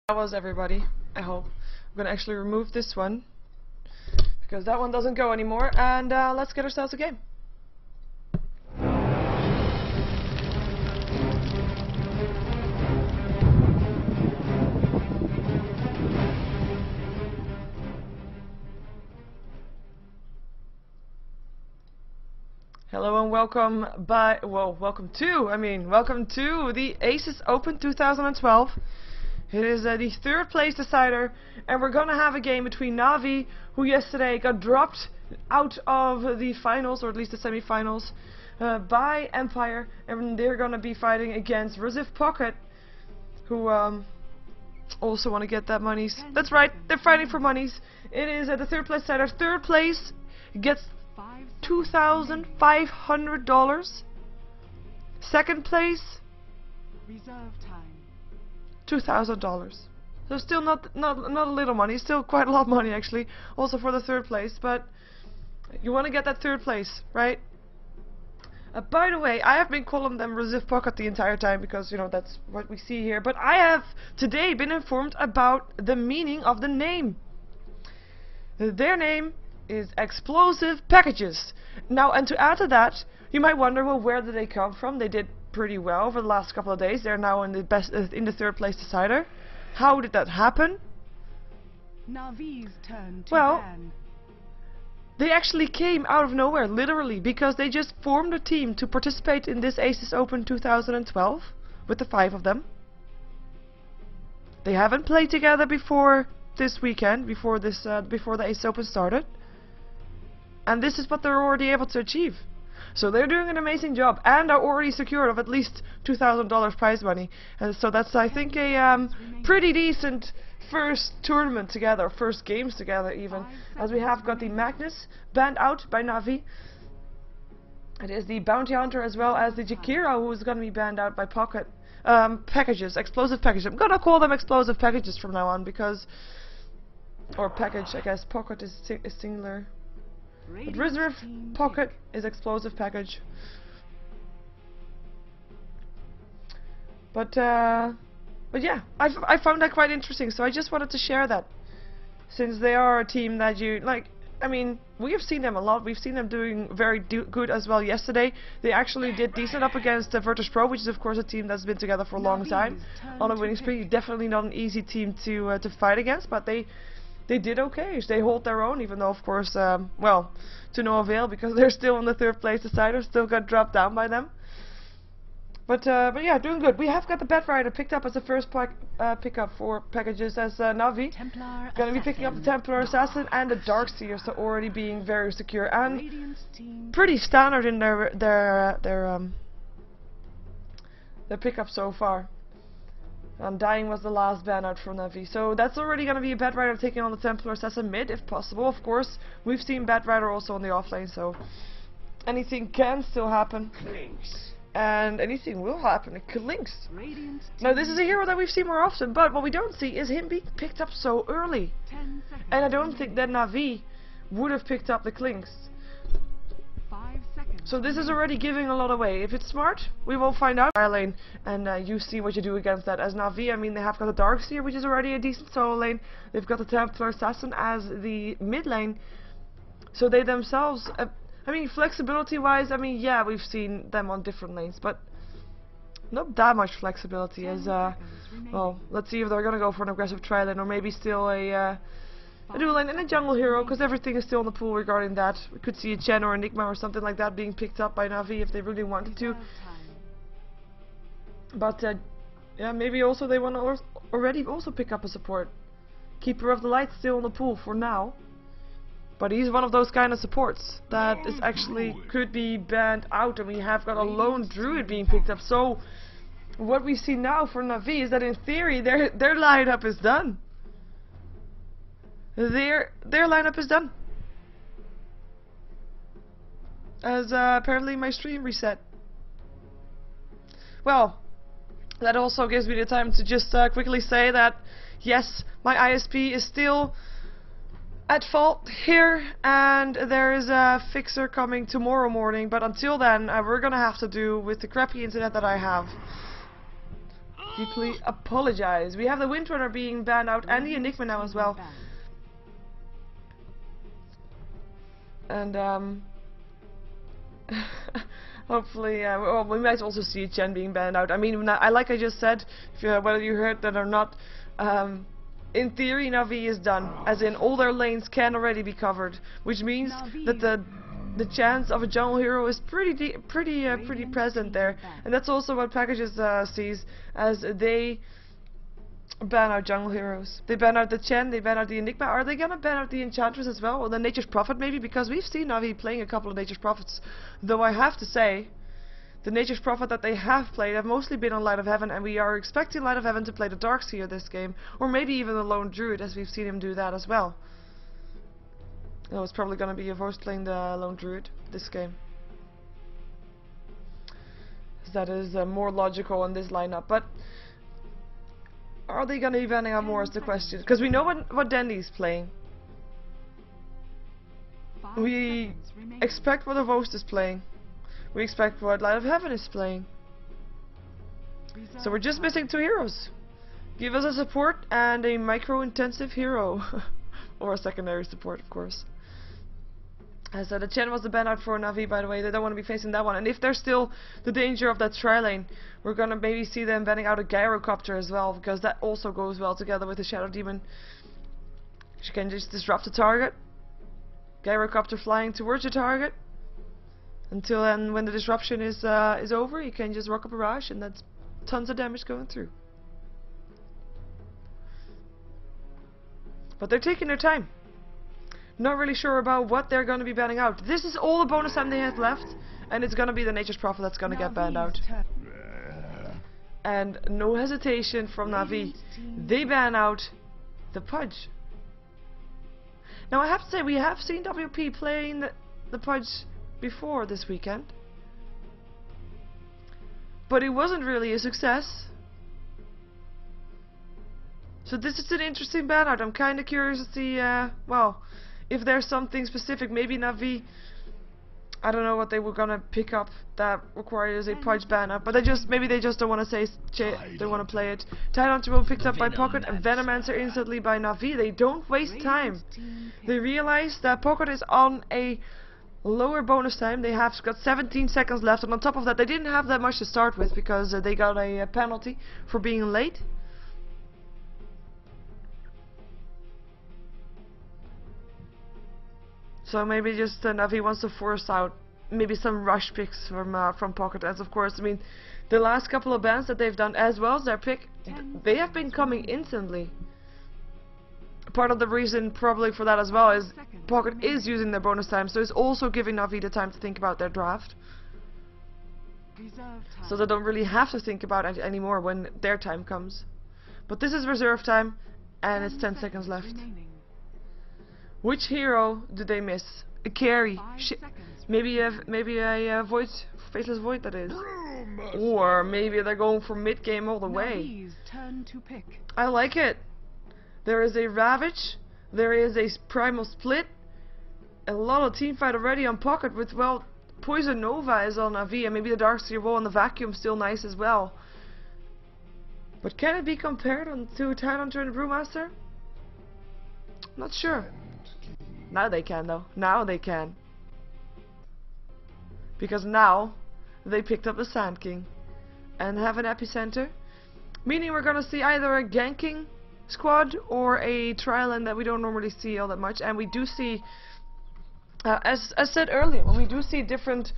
That was everybody, I hope. I'm gonna actually remove this one because that one doesn't go anymore, and let's get ourselves a game. Hello and welcome to the ASUS Open 2012. It is the third place decider, and we're gonna have a game between Navi, who yesterday got dropped out of the finals, or at least the semi-finals, by Empire, and they're gonna be fighting against Rosif Pocket, who also want to get that monies. That's right, they're fighting for monies. It is the third place decider. Third place gets $2,500. Second place, reserve time, $2,000. So still not a little money, still quite a lot of money actually, also for the third place, but you want to get that third place, right? By the way, I have been calling them Rosif Pocket the entire time because, you know, that's what we see here, but I have today been informed about the meaning of the name. Their name is Explosive Packages. Now, and to add to that, you might wonder, well, where did they come from? They did pretty well over the last couple of days. They're now in the third place decider. How did that happen? Navi's turn to well, ban. They actually came out of nowhere, literally, because they just formed a team to participate in this ASUS Open 2012 with the 5 of them. They haven't played together before this weekend, before the ASUS Open started. And this is what they're already able to achieve. So they're doing an amazing job, and are already secured of at least $2,000 prize money. And so that's, I think, a pretty decent first tournament together, first games together even. As we have got the Magnus banned out by Navi. It is the Bounty Hunter as well as the Jakira, who is going to be banned out by Pocket. Packages, explosive packages. I'm going to call them explosive packages from now on because... or package, I guess. Pocket is singular. But Reserve Pocket is explosive package. But yeah, I found that quite interesting, so I just wanted to share that. Since they are a team that you, like, I mean, we have seen them a lot. We've seen them doing very good as well yesterday. They actually did decent up against Virtus Pro, which is of course a team that's been together for a long time. On a winning spree, definitely not an easy team to fight against, but they did okay. They hold their own, even though, of course, well, to no avail because they're still in the third place decider, still got dropped down by them. But yeah, doing good. We have got the Bat Rider picked up as the first pickup for packages as Navi. Gonna be picking up the Templar Assassin and the Darkseer, so already being very secure and pretty standard in their pickup so far. Dying was the last ban out from Navi. So that's already going to be a Bat Rider taking on the Templar Assassin mid, if possible. Of course, we've seen Bat Rider also on the offlane, so anything can still happen. And anything will happen. It clinks. Now, this is a hero that we've seen more often, but what we don't see is him being picked up so early. And I don't think that Navi would have picked up the clinks. So this is already giving a lot away. If it's smart, we will find out. Lane, and you see what you do against that. As Navi, I mean, they have got the Darkseer, which is already a decent solo lane. They've got the Templar Assassin as the mid lane. So they themselves, I mean, flexibility-wise, I mean, yeah, we've seen them on different lanes, but not that much flexibility. As well, let's see if they're gonna go for an aggressive tri-lane, or maybe still a dual lane and a jungle hero, because everything is still in the pool regarding that. We could see a Chen or Enigma or something like that being picked up by Navi if they really wanted to. But yeah, maybe also they want to already also pick up a support. Keeper of the Light still in the pool for now. But he's one of those kind of supports that is actually could be banned out, and we have got a lone druid being picked up. So what we see now for Navi is that in theory their lineup is done. Their lineup is done. As apparently my stream reset. Well, that also gives me the time to just quickly say that yes, my ISP is still at fault here, and there is a fixer coming tomorrow morning, but until then we're gonna have to do with the crappy internet that I have. deeply apologize. We have the Windrunner being banned out and the Enigma now as well. And hopefully, well, we might also see Chen being banned out. I mean, like I just said, whether you heard that or not, in theory Na'Vi is done, as in all their lanes can already be covered, which means that the chance of a jungle hero is pretty present there, and that's also what Packages sees, as they ban out jungle heroes. They ban out the Chen, they ban out the Enigma. Are they gonna ban out the Enchantress as well, or the Nature's Prophet maybe? Because we've seen Na'Vi playing a couple of Nature's Prophets, though I have to say, the Nature's Prophet that they have played have mostly been on Light of Heaven, and we are expecting Light of Heaven to play the Darkseer this game, or maybe even the Lone Druid, as we've seen him do that as well. No, it's probably gonna be a voice playing the Lone Druid this game. That is more logical in this lineup, but are they gonna be banning out more is the question, because we know what Dandy's playing. We expect what Vost is playing. We expect what Light of Heaven is playing. So we're just missing 2 heroes. Give us a support and a micro-intensive hero. Or a secondary support, of course. So the Chen was the ban out for Na'Vi, by the way. They don't want to be facing that one. And if there's still the danger of that tri-lane, we're gonna maybe see them banning out a Gyrocopter as well, because that also goes well together with the Shadow Demon. She can just disrupt the target. Gyrocopter flying towards your target. Until then, when the disruption is over, you can just rock a barrage, and that's tons of damage going through. But they're taking their time. Not really sure about what they're going to be banning out. This is all the bonus time they have left, and it's going to be the Nature's Prophet that's going to get banned out. And no hesitation from Na'Vi. They ban out the Pudge. Now I have to say, we have seen WP playing the Pudge before this weekend, but it wasn't really a success. So this is an interesting ban out. I'm kind of curious to see, well, if there's something specific. Maybe Na'Vi, I don't know what they were gonna pick up that requires a Pudge ban out, but maybe they just don't want to say they want to play it. Tidehunter will be picked up by Pocket, and Venomancer instantly by Na'Vi. They don't waste time. They realize that Pocket is on a lower bonus time. They have got 17 seconds left, and on top of that, they didn't have that much to start with because they got a penalty for being late. So maybe just Na'Vi wants to force out maybe some rush picks from Pocket. As of course, I mean, the last couple of bans that they've done, as well as their pick, they have been coming instantly. Part of the reason probably for that as well is Pocket is using their bonus time, so it's also giving Na'Vi the time to think about their draft. So they don't really have to think about it anymore when their time comes. But this is reserve time, and it's 10 seconds left. Which hero do they miss? A carry. Maybe a void, faceless void, that is. Or maybe they're going for mid game all the way. I like it. There is a Ravage, there is a Primal Split, a lot of teamfight already on Pocket with, well, Poison Nova is on Na'Vi, and maybe the Darkseer Wall and the Vacuum still nice as well. But can it be compared to Tidehunter and Brewmaster? Not sure. Now they can though. Now they can. Because now they picked up the Sand King and have an epicenter. Meaning we're gonna see either a ganking squad or a tri-lane that we don't normally see all that much, and we do see, as said earlier, when we do see different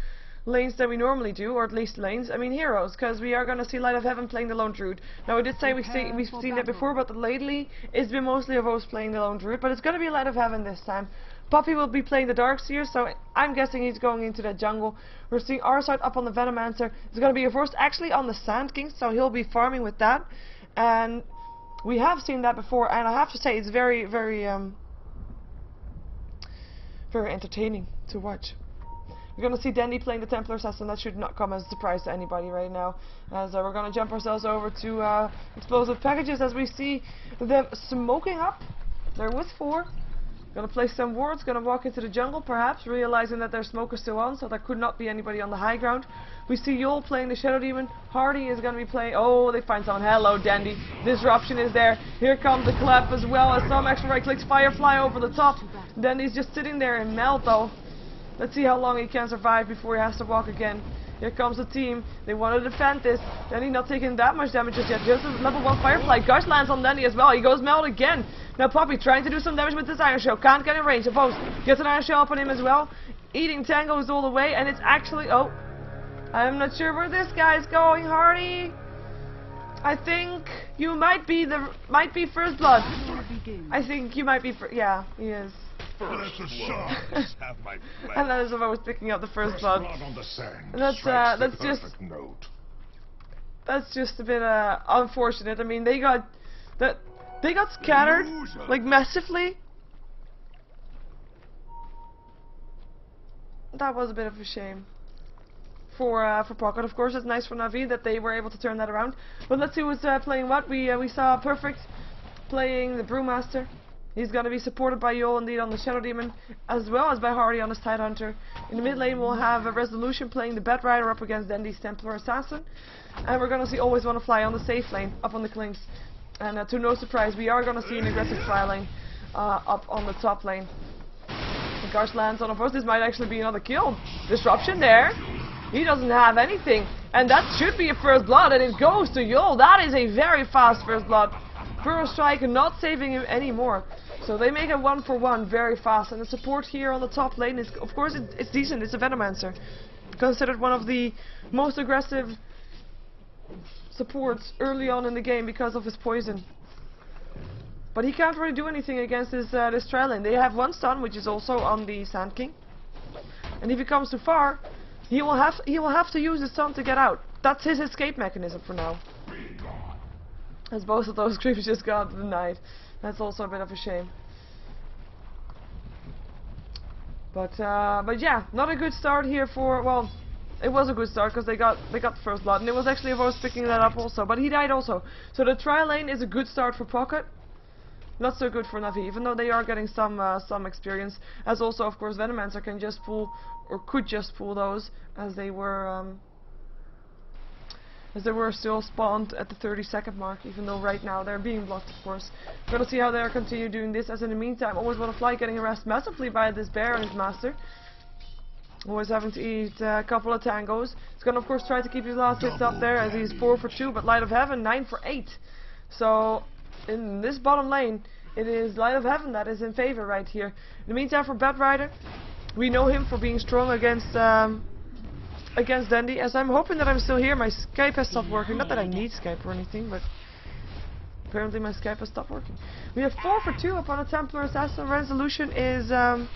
lanes than we normally do, or at least lanes, I mean heroes, because we are going to see Light of Heaven playing the Lone Druid. Now we did say we've seen that before, but lately it's been mostly of us playing the Lone Druid, but it's going to be Light of Heaven this time. Puppy will be playing the Darkseer, so I'm guessing he's going into that jungle. We're seeing Arsite up on the Venomancer. It's going to be a first actually on the Sand King, so he'll be farming with that. And we have seen that before, and I have to say it's very, very entertaining to watch. We're going to see Dandy playing the Templar Assassin. That should not come as a surprise to anybody right now. As we're going to jump ourselves over to Explosive Packages as we see them smoking up. They're with 4. Gonna place some wards, gonna walk into the jungle perhaps, realizing that their smoke is still on, so there could not be anybody on the high ground. We see Yol playing the Shadow Demon. Hardy is gonna be playing... Oh, they find someone. Hello, Dandy. Disruption is there. Here comes the clap as well as some extra right clicks. Firefly over the top. Dandy's just sitting there in melt though. Let's see how long he can survive before he has to walk again. Here comes the team. They want to defend this. Dandy not taking that much damage just yet. Just a level 1 Firefly. Gush lands on Dandy as well. He goes melt again. Now Poppy trying to do some damage with this Iron Shell. Can't get in range. Opposed. Gets an Iron Shell up on him as well. Eating tangos all the way. And it's actually... Oh. I'm not sure where this guy's going. Hardy. I think you might be first blood. I think you might be yeah, he is. And that is about picking up the first blood. And that's just a bit unfortunate. I mean, they got scattered like massively. That was a bit of a shame for Pocket. Of course, it's nice for Na'Vi that they were able to turn that around. But let's see who's playing what. We saw Perfect playing the Brewmaster. He's going to be supported by Yol indeed on the Shadow Demon, as well as by Hardy on his Tidehunter. In the mid lane we'll have a Resolution playing the Bat Rider up against Dandy's Templar Assassin. And we're going to see Always Wanna Fly on the safe lane, up on the Clinks. And to no surprise, we are going to see an aggressive tri lane up on the top lane. The Gush lands on us. This might actually be another kill. Disruption there. He doesn't have anything. And that should be a first blood, and it goes to Yol. That is a very fast first blood. Burrow Strike not saving him anymore. So they make a 1-for-1 very fast. And the support here on the top lane is, of course, it's decent. It's a Venomancer. Considered one of the most aggressive supports early on in the game because of his poison. But he can't really do anything against this tri lane. They have one stun, which is also on the Sand King. And if he comes too far, he will have to use his stun to get out. That's his escape mechanism for now. As both of those creeps just got denied. That's also a bit of a shame. But yeah, not a good start here for, well, it was a good start because they got first blood, and it was actually Avos picking that up also, but he died also. So the tri lane is a good start for Pocket. Not so good for Na'Vi, even though they are getting some experience. As also, of course, Venomancer can just pull, or could just pull those, as they were still spawned at the 30-second mark, even though right now they're being blocked, of course. We're gonna see how they're continue doing this, as in the meantime, Always Wanna Fly getting harassed massively by this bear and his master. Always having to eat a couple of tangos. He's gonna, of course, try to keep his last hits up there, as he's 4 for 2, but Light of Heaven 9 for 8. So in this bottom lane, it is Light of Heaven that is in favor right here. In the meantime, for Bat Rider, we know him for being strong against Dandy, as I'm hoping that I'm still here. My Skype has stopped working. Not that I need Skype or anything, but apparently my Skype has stopped working. We have 4 for 2 upon a Templar Assassin. Resolution is on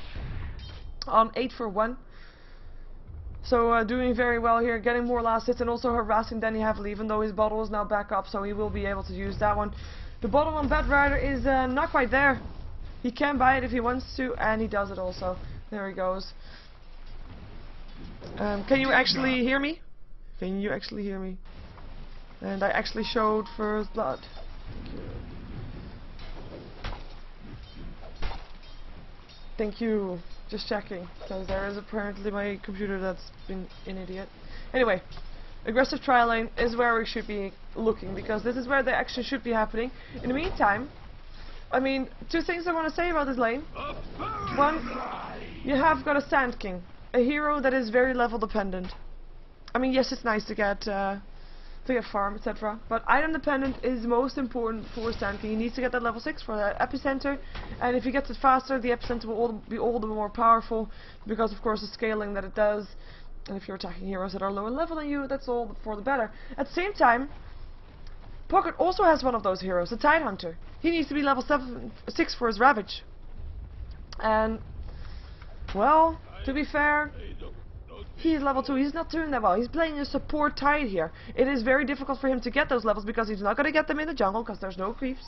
8 for 1. So doing very well here, getting more last hits and also harassing Dandy heavily, even though his bottle is now back up, so he will be able to use that one. The bottom on Bat Rider is not quite there. He can buy it if he wants to, and he does it also. There he goes. Can you actually hear me? Can you actually hear me? And I actually showed first blood. Thank you. Just checking, because there is apparently my computer that's been an idiot. Anyway, aggressive tri lane is where we should be looking, because this is where the action should be happening. In the meantime, I mean, 2 things I want to say about this lane. One, you have got a Sand King, a hero that is very level dependent. I mean, yes, it's nice to get farm, etc. But item dependent is most important for Sand King. He needs to get that level 6 for that epicenter, and if he gets it faster, the epicenter will be all the more powerful, because of course the scaling that it does. And if you're attacking heroes that are lower level than you, that's all for the better. At the same time, Pocket also has one of those heroes, the Tidehunter. He needs to be level 6 for his Ravage. And, well, to be fair, he's level 2. He's not doing that well. He's playing a support Tide here. It is very difficult for him to get those levels, because he's not going to get them in the jungle, because there's no creeps.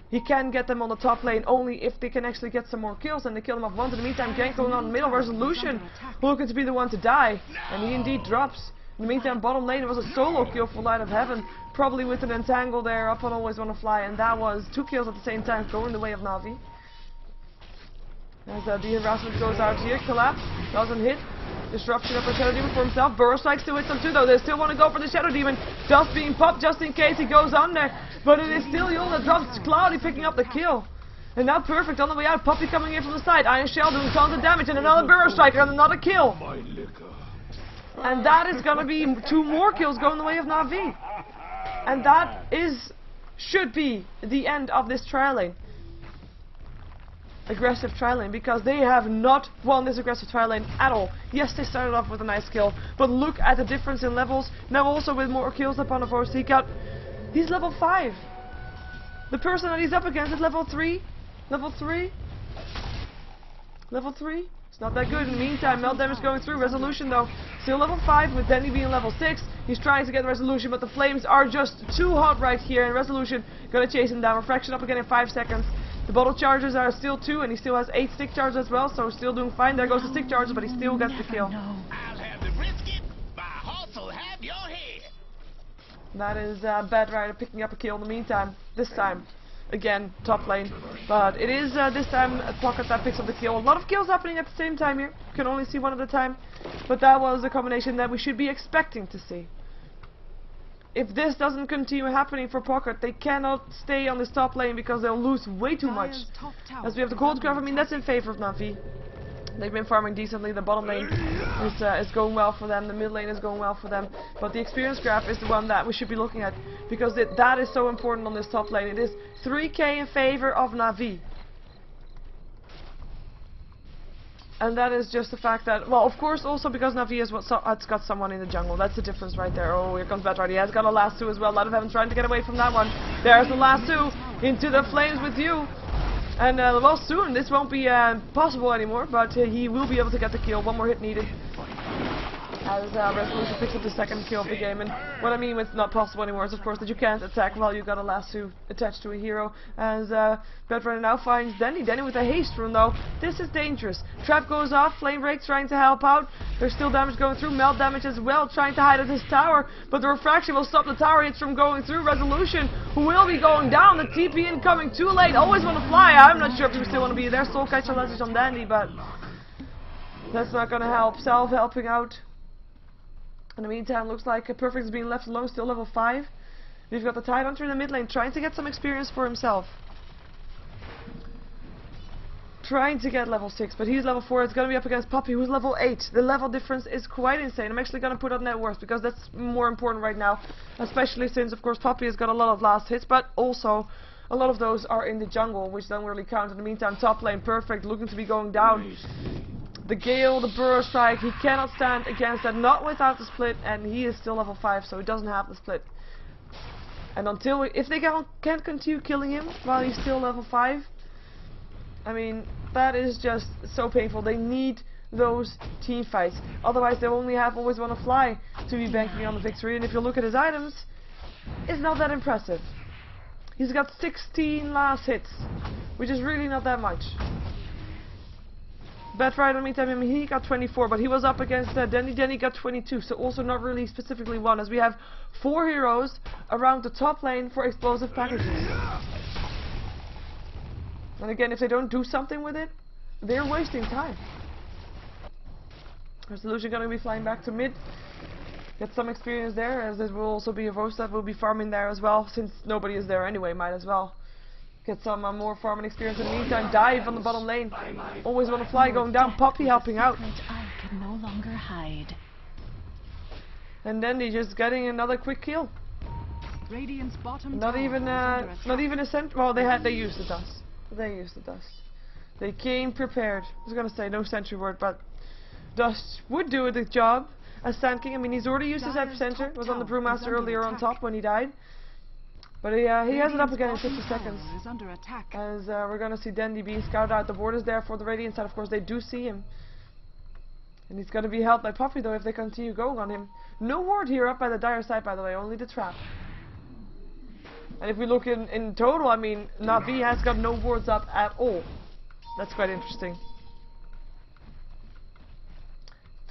He can get them on the top lane only if they can actually get some more kills, and they kill them off once. In the meantime, gank going on in the middle. Resolution looking to be the one to die, and he indeed drops. In the meantime, bottom lane, it was a solo kill for Light of Heaven, probably with an entangle there up on Always Wanna Fly, and that was 2 kills at the same time, going the way of Na'Vi. As the harassment goes out here, collapse, doesn't hit. Disruption up a Shadow Demon for himself. Burrow Strike still hits him too though. They still want to go for the Shadow Demon. Just being popped just in case he goes under. But it is still Yul that drops Cloudy picking up the kill. And now Perfect on the way out. Puppy coming in from the side. Iron Shell doing tons of damage. And another Burrow Strike and another kill. And that is going to be 2 more kills going the way of Na'Vi. And that should be the end of this trial lane. Aggressive trial lane, because they have not won this aggressive trial lane at all. Yes, they started off with a nice kill, but look at the difference in levels. Now also with more kills upon a force, he's level 5. The person that he's up against is level 3. Level 3. Level 3. It's not that good. In the meantime, melt damage going through. Resolution though, still level 5 with Denny being level 6. He's trying to get the resolution, but the flames are just too hot right here, and resolution gonna chase him down. Refraction up again in 5 seconds. The bottle charges are still 2, and he still has 8 stick charges as well, so still doing fine. There goes the stick charges, but he still gets the kill. I'll have the brisket, my horse will have your head. That is Bad Rider picking up a kill in the meantime. This time, again, top lane. But it is this time Pocket that picks up the kill. A lot of kills happening at the same time here. You can only see one at a time. But that was a combination that we should be expecting to see. If this doesn't continue happening for Pocket, they cannot stay on this top lane because they'll lose way too much. As we have the cold graph, I mean that's in favor of Na'Vi. They've been farming decently. The bottom lane is going well for them. The mid lane is going well for them. But the experience graph is the one that we should be looking at, because that is so important on this top lane. It is 3k in favor of Na'Vi. And that is just the fact that, well, of course, also because Na'Vi has got someone in the jungle. That's the difference right there. Oh, here comes Batrider. He has got a last 2 as well. A lot of heaven trying to get away from that one. There's the last 2 into the flames with you. And, well, soon this won't be possible anymore, but he will be able to get the kill. One more hit needed. As Resolution picks up the second kill of the game. And what I mean with not possible anymore is, of course, that you can't attack while you've got a lasso attached to a hero. As Bedrunner now finds Denny. Denny with a haste rune, though. This is dangerous. Trap goes off. Flame Break trying to help out. There's still damage going through. Melt damage as well, trying to hide at his tower. But the refraction will stop the tower hits from going through. Resolution will be going down. The TP incoming too late. Always want to fly. I'm not sure if you still want to be there. Soul Catcher message on Dandy, but that's not going to help. Self helping out. In the meantime, looks like Perfect is being left alone, still level 5. We've got the Tidehunter in the mid lane, trying to get some experience for himself. Trying to get level 6, but he's level 4. It's going to be up against Puppy, who's level 8. The level difference is quite insane. I'm actually going to put up net worth, because that's more important right now. Especially since, of course, Puppy has got a lot of last hits, but also a lot of those are in the jungle, which don't really count. In the meantime, top lane, Perfect, looking to be going down. The Gale, the Burrow Strike, he cannot stand against that, not without the split, and he is still level 5, so he doesn't have the split. And if they can't continue killing him while he's still level 5, I mean, that is just so painful. They need those team fights, otherwise they only have always want to fly to be banking on the victory. And if you look at his items, it's not that impressive. He's got 16 last hits, which is really not that much. Batrider, in the meantime, I mean, he got 24, but he was up against Denny. Denny got 22, so also not really specifically one, as we have 4 heroes around the top lane for explosive packages. And again, if they don't do something with it, they're wasting time. Resolution going to be flying back to mid. Get some experience there, as there will also be a Vost that will be farming there as well, since nobody is there anyway, might as well get some more farming experience. In the meantime, dive on the bottom lane. Always want to fly, going down. Poppy helping out. I can no longer hide. And then he's just getting another quick kill. Radiant's bottom Not even a cent. Well, they used the dust. They used the dust. They came prepared. I was gonna say no sentry word, but dust would do the job as Sand King. I mean, he's already used his epicenter. Was on the Brewmaster earlier on top when he died. But he has it up again in 50 seconds. As we're going to see Dendy being scouted out. The ward is there for the Radiant side. Of course, they do see him. And he's going to be helped by Puppy, though, if they continue going on him. No ward here up by the Dire side, by the way. Only the trap. And if we look in total, I mean, Na'Vi has got no wards up at all. That's quite interesting.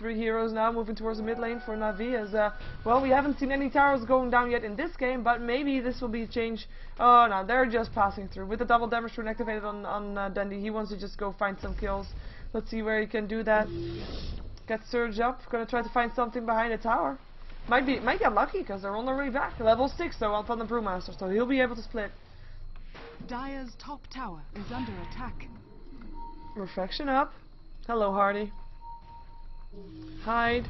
3 heroes now moving towards the mid lane for Na'Vi as, well, we haven't seen any towers going down yet in this game, but maybe this will be a change. Oh no, they're just passing through. With the double damage rune activated on Dundee, he wants to just go find some kills. Let's see where he can do that. Get Surge up, gonna try to find something behind the tower. Might get lucky because they're on their way back. Level 6 though on the Brewmaster, so he'll be able to split. Dire's top tower is under attack. Reflection up. Hello, Hardy. Hide.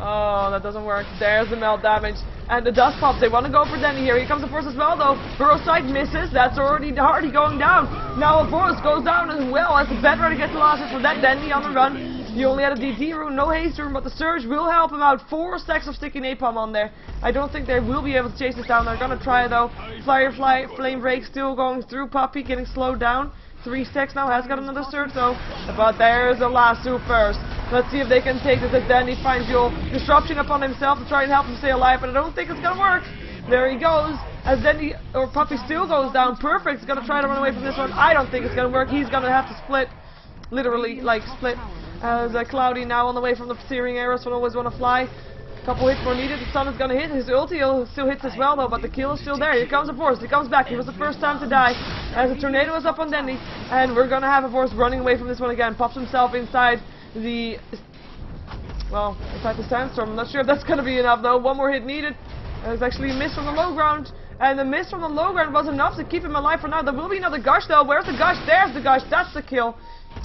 Oh, that doesn't work. There's the melt damage. And the dust pops. They want to go for Denny here. Here comes the Force as well, though. Burrow side misses. That's already Hardy going down. Now a Force goes down as well as the Bedrock gets the last hit for that Denny on the run. He only had a DD rune, no haste rune, but the Surge will help him out. 4 stacks of sticky napalm on there. I don't think they will be able to chase this down. They're gonna try though. Firefly, Flame Break still going through. Puppy getting slowed down. 3 stacks now, has got another Surge though. But there's the lasso first. Let's see if they can take this as Danny finds your disruption upon himself to try and help him stay alive, but I don't think it's gonna work. There he goes. As Danny, or Puppy still goes down. Perfect's gonna try to run away from this one. I don't think it's gonna work. He's gonna have to split. Literally, like, split. As Cloudy now on the way from the searing arrows, will always want to fly. Couple hits more needed. The sun is gonna hit. His ulti still hits as well though, but the kill is still there. Here comes a Force. He comes back. He was the first time to die. As the tornado is up on Denny, and we're gonna have a Force running away from this one again. Pops himself inside the, well, inside the sandstorm. I'm not sure if that's gonna be enough though. One more hit needed. There's actually a miss from the low ground, and the miss from the low ground was enough to keep him alive for now. There will be another gush though. Where's the gush? There's the gush. That's the kill.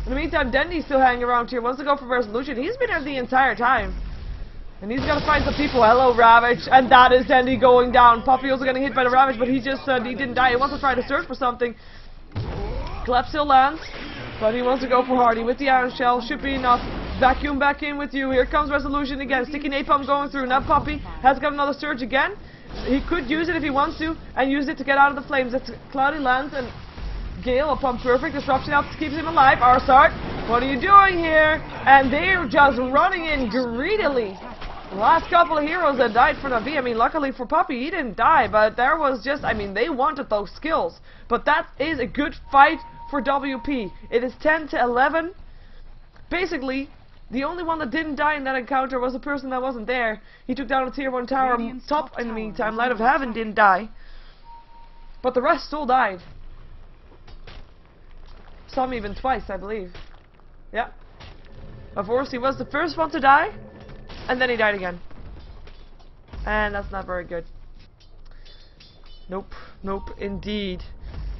In the meantime, Dendy's still hanging around here. Wants to go for resolution. He's been there the entire time. And he's got to find some people. Hello, Ravage. And that is Dendy going down. Poppy also getting hit by the Ravage, but he just he didn't die. He wants to try to search for something. Clap still lands, but he wants to go for Hardy with the Iron Shell. Should be enough. Vacuum back in with you. Here comes resolution again. Sticky napalm going through. Now Poppy has got another surge again. He could use it if he wants to, and use it to get out of the flames. That's Cloudy lands, and Gale upon perfect disruption helps keep him alive. Arsart, what are you doing here? And they're just running in greedily. The last couple of heroes that died for Na'Vi, I mean, luckily for Puppy, he didn't die, but there was just, I mean, they wanted those skills. But that is a good fight for WP. It is 10 to 11. Basically, the only one that didn't die in that encounter was the person that wasn't there. He took down a tier 1 tower top in the meantime. Light of Heaven didn't die. But the rest still died. Some even twice, I believe. Yeah. Of course, he was the first one to die, and then he died again. And that's not very good. Nope. Nope, indeed.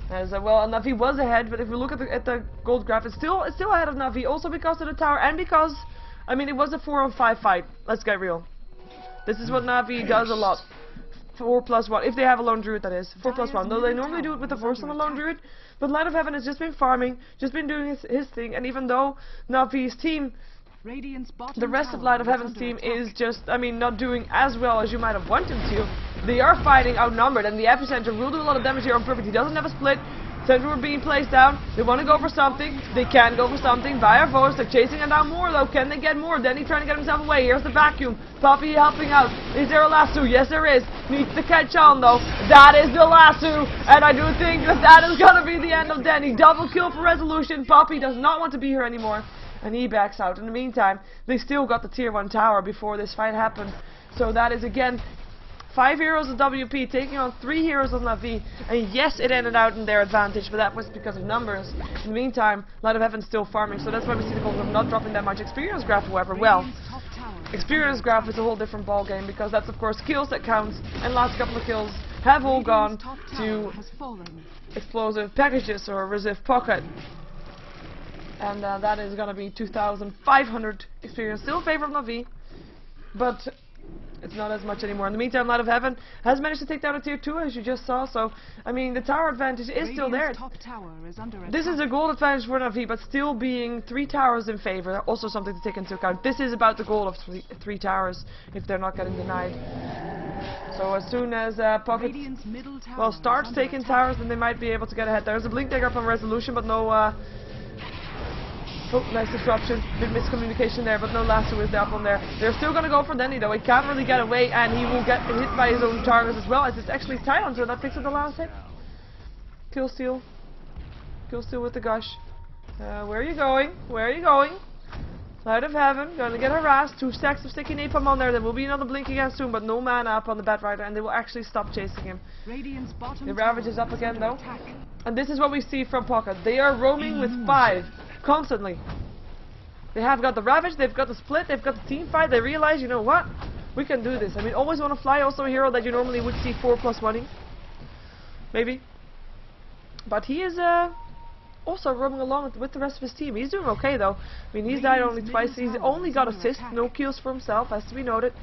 As well, Na'Vi was ahead, but if we look at the gold graph, it's still ahead of Na'Vi, also because of the tower, and because, I mean, it was a 4-on-5 fight. Let's get real. This is what Na'Vi does a lot. 4+1, if they have a lone druid, that is. 4+1. Though they normally do it with the Force on the lone druid, but Light of Heaven has just been farming, just been doing his thing, and even though Na'Vi's team, the rest of Light of Heaven's team is just, I mean, not doing as well as you might have wanted to, they are fighting outnumbered, and the epicenter will do a lot of damage here on Perfect. He doesn't have a split. Sentry being placed down. They want to go for something. They can go for something. Via Force, they're chasing it down more though. Can they get more? Denny trying to get himself away. Here's the vacuum. Poppy helping out. Is there a lasso? Yes, there is. Needs to catch on though. That is the lasso. And I do think that is going to be the end of Denny. Double kill for resolution. Poppy does not want to be here anymore. And he backs out. In the meantime, they still got the tier 1 tower before this fight happened. So that is again 5 heroes of WP taking on 3 heroes of Na'Vi, and yes, it ended out in their advantage, but that was because of numbers. In the meantime, Light of Heaven's still farming, so that's why we see the goals of not dropping that much. Experience graph, however, well, experience graph is a whole different ball game, because that's of course kills that counts, and last couple of kills have all gone to explosive packages or reserve pocket. And that is going to be 2,500 experience, still in favor of Na'Vi, but it's not as much anymore. In the meantime, Light of Heaven has managed to take down a tier 2, as you just saw, so, I mean, the tower advantage is still there. This is a gold advantage for Na'Vi, but still being 3 towers in favor, also something to take into account. This is about the goal of 3 towers, if they're not getting denied. So as soon as Pocket, well, starts taking towers, then they might be able to get ahead. There's a blink dagger from resolution, but no, oh, nice disruption. Bit miscommunication there, but no lasso is up on there. They're still going to go for Denny though. He can't really get away, and he will get hit by his own targets as well, as it's actually Silencer that picks up the last hit. Kill steal. Kill steal with the gush. Where are you going? Where are you going? Light of Heaven, gonna get harassed. 2 stacks of sticky napalm on there. There will be another blink again soon, but no mana up on the Batrider, and they will actually stop chasing him. Radiant's bottom The Ravage is tower up again under though. attack. And this is what we see from Pocket. They are roaming with 5 constantly. They have got the Ravage, they've got the split, they've got the team fight. They realize, you know what? We can do this. I mean, always want to fly, also a hero that you normally would see 4+1-ing. Maybe. But he is also roaming along with the rest of his team. He's doing okay though. I mean, he's died only twice. He's only got assists, no kills for himself, has to be noted.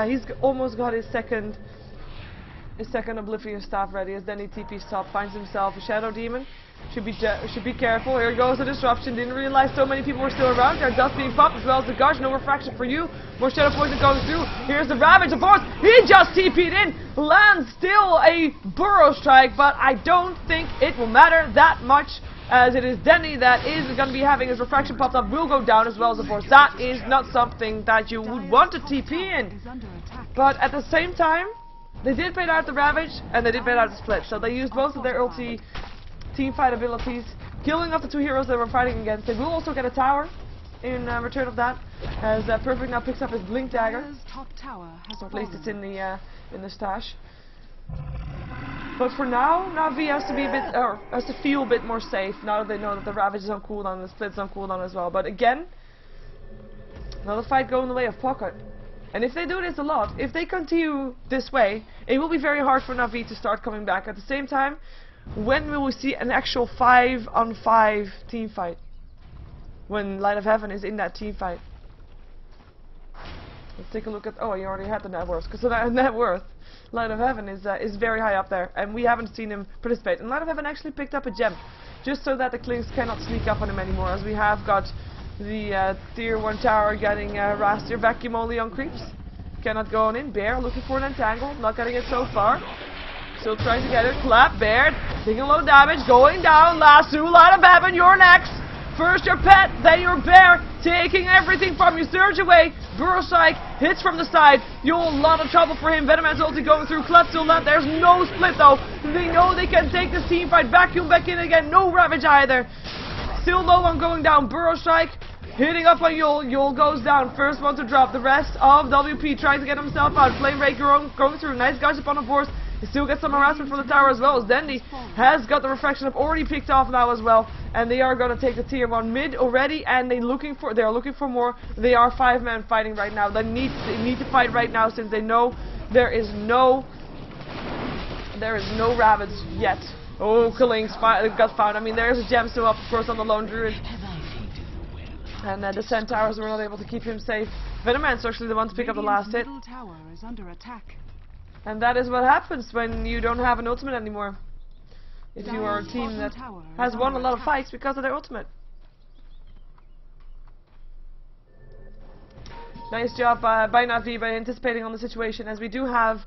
He's almost got his second Oblivion staff ready as then he TP's top, finds himself a Shadow Demon. Should be careful. Here goes the disruption. Didn't realize so many people were still around. There dust being popped as well as the gush. No refraction for you. More Shadow Poison going through. Here's the Ravage, of course. He just TP'd in. Lands still a Burrow Strike, but I don't think it will matter that much, as it is Denny that is going to be having his refraction popped up. Will go down as well as, of course. That is not something that you would want to TP in. But at the same time, they did bait out the Ravage and they did bait out the Split. So they used both of their ulti team fight abilities, killing off the 2 heroes they were fighting against. They will also get a tower in return of that, as Perfect now picks up his Blink Dagger. Top tower has Or at least it's in the stash. But for now, Na'Vi has to be a bit, or has to feel a bit more safe now that they know that the Ravage is on cooldown and the Split's on cooldown as well. But again, another fight going the way of Pocket. And if they do this a lot, if they continue this way, it will be very hard for Na'Vi to start coming back. At the same time, when will we see an actual 5-on-5 team fight? When Light of Heaven is in that team fight. Let's take a look at. Oh, you already had the net worth. Because the net worth, Light of Heaven is very high up there, and we haven't seen him participate. And Light of Heaven actually picked up a gem, just so that the Klings cannot sneak up on him anymore. As we have got the tier 1 tower getting Raster vacuum only on creeps. Cannot go on in. Bear looking for an entangle, not getting it so far. Still trying to get it. Clap, Bear, taking low damage, going down. Lasso, Light of Heaven, you're next. First your pet, then your bear, taking everything from you. Surge away. Burrow Strike hits from the side. You're a lot of trouble for him. Venoman's ulti going through. Clap still left. There's no split though. They know they can take this team fight. Vacuum back in again. No Ravage either. Still no one going down. Burrow Strike hitting up on Yul. Yul goes down. First one to drop. The rest of WP trying to get himself out. Flame Breaker going through. Nice gush up on the force. He still gets some harassment from the tower as well, as Dendy has got the refraction up already picked off now as well, and they are going to take the tier 1 mid already, and they are looking for more. They are 5-man fighting right now. They need to fight right now, since they know there is no Ravage yet. Oh, Klings got found. I mean, there is a gem still up, of course, on the Lone Druid, and the Centaurs were not able to keep him safe. Venoman's actually the one to pick up the last hit. Middle tower is under attack. And that is what happens when you don't have an ultimate anymore. If you are a team that has won a lot of fights because of their ultimate. Nice job by Na'Vi by anticipating on the situation, as we do have,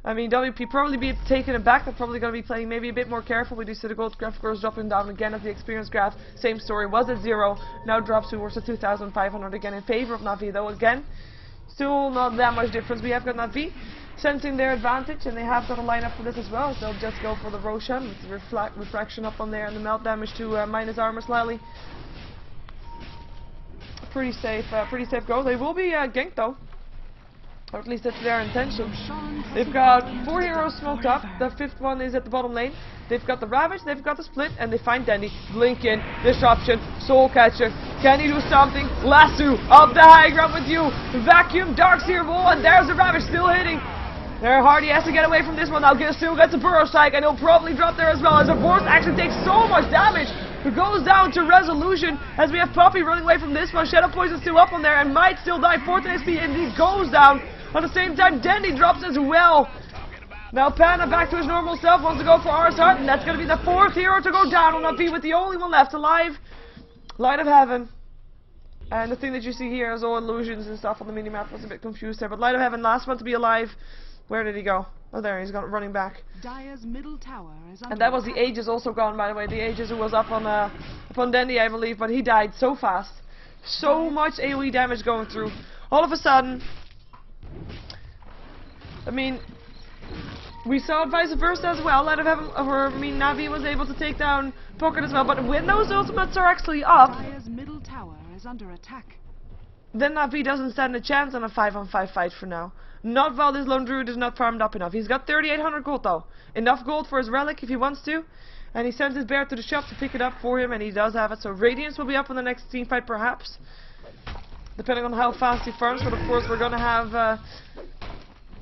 I mean, WP probably be taken aback. They're probably going to be playing maybe a bit more careful. We do see the gold graph, of course, dropping down again as the experience graph. Same story, was at 0, now drops towards the 2,500 again in favor of Na'Vi, though again, still not that much difference. We have got Na'Vi sensing their advantage, and they have got a lineup for this as well. So they'll just go for the Roshan with the refraction up on there and the melt damage to minus armor slightly. Pretty safe go. They will be ganked though, or at least that's their intention. They've got 4 heroes smoked up. The 5th one is at the bottom lane. They've got the Ravage, they've got the Split, and they find Denny. Blink in, Disruption, Soul Catcher. Can he do something? Lasso up the high ground with you. Vacuum, Darkseer Wall, and there's the Ravage still hitting. There, Hardy has to get away from this one now. Still gets a Burrow Strike, and he'll probably drop there as well, as the Force actually takes so much damage. It goes down to Resolution, as we have Poppy running away from this one. Shadow Poison still up on there, and might still die. 4th HP, and he goes down. At the same time, Dendy drops as well. Now Panna back to his normal self, wants to go for Ars Heart, and that's going to be the 4th hero to go down on Na'Vi, with the only one left alive, Light of Heaven. And the thing that you see here is all illusions and stuff on the minimap. Was a bit confused there, but Light of Heaven, last one to be alive. Where did he go? Oh, there, he's got running back. Dire's middle tower is under and that was the Aegis also gone, by the way. The Aegis who was up on Dendy, I believe, but he died so fast. So much AoE damage going through. All of a sudden, I mean, we saw it vice versa as well. Light of Heaven, Na'Vi was able to take down Pocket as well. But when those ultimates are actually up, Dire's middle tower is under attack. then Navi doesn't stand a chance on a 5-on-5 fight for now. Not while this lone druid is not farmed up enough. He's got 3,800 gold though. Enough gold for his relic if he wants to. And he sends his bear to the shop to pick it up for him, and he does have it. So Radiance will be up on the next team fight perhaps. Depending on how fast he farms, but of course we're gonna have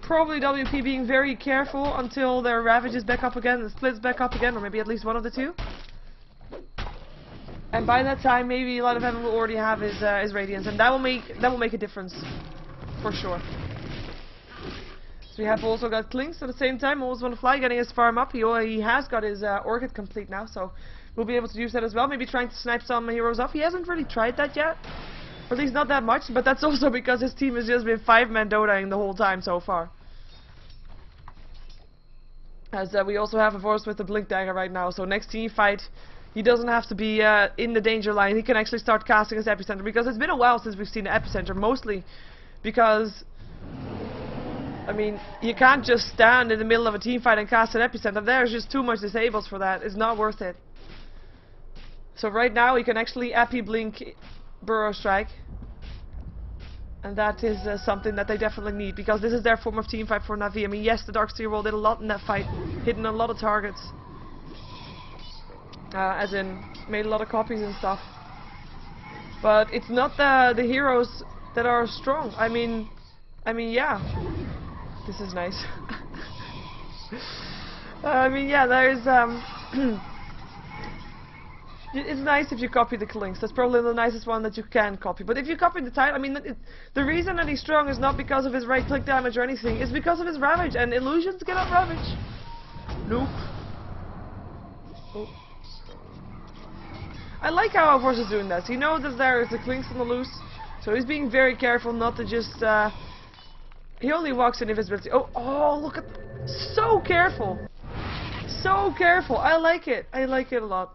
probably WP being very careful until their Ravage is back up again, and Split's back up again, or maybe at least one of the two. And by that time, maybe a lot of Heaven will already have his Radiance, and that will make a difference, for sure. So we have also got Clinks at the same time. Always want to fly, getting his farm up. He has got his Orchid complete now, so we'll be able to use that as well. Maybe trying to snipe some heroes off. He hasn't really tried that yet, or at least not that much. But that's also because his team has just been 5-man Dodaing the whole time so far. As we also have a Force with the Blink Dagger right now, so next team fight, he doesn't have to be in the danger line. He can actually start casting his Epicenter, because it's been a while since we've seen the Epicenter, mostly because, I mean, you can't just stand in the middle of a team fight and cast an Epicenter. There's just too much disables for that. It's not worth it. So right now he can actually Epi Blink Burrow Strike. And that is something that they definitely need, because this is their form of team fight for Na'Vi. I mean, yes, the Dark Steel roll did a lot in that fight, hitting a lot of targets. As in, made a lot of copies and stuff. But it's not the heroes that are strong. I mean, yeah. This is nice. I mean, yeah, there's it's nice if you copy the Clinks. That's probably the nicest one that you can copy. But if you copy the Tide, I mean, the reason that he's strong is not because of his right-click damage or anything. It's because of his Ravage, and illusions get up Ravage. Nope. Oh. I like how Force is doing that. He knows that there is the Clinks on the loose, so he's being very careful not to just. He only walks in invisibility. Oh, look at, so careful, so careful. I like it. I like it a lot.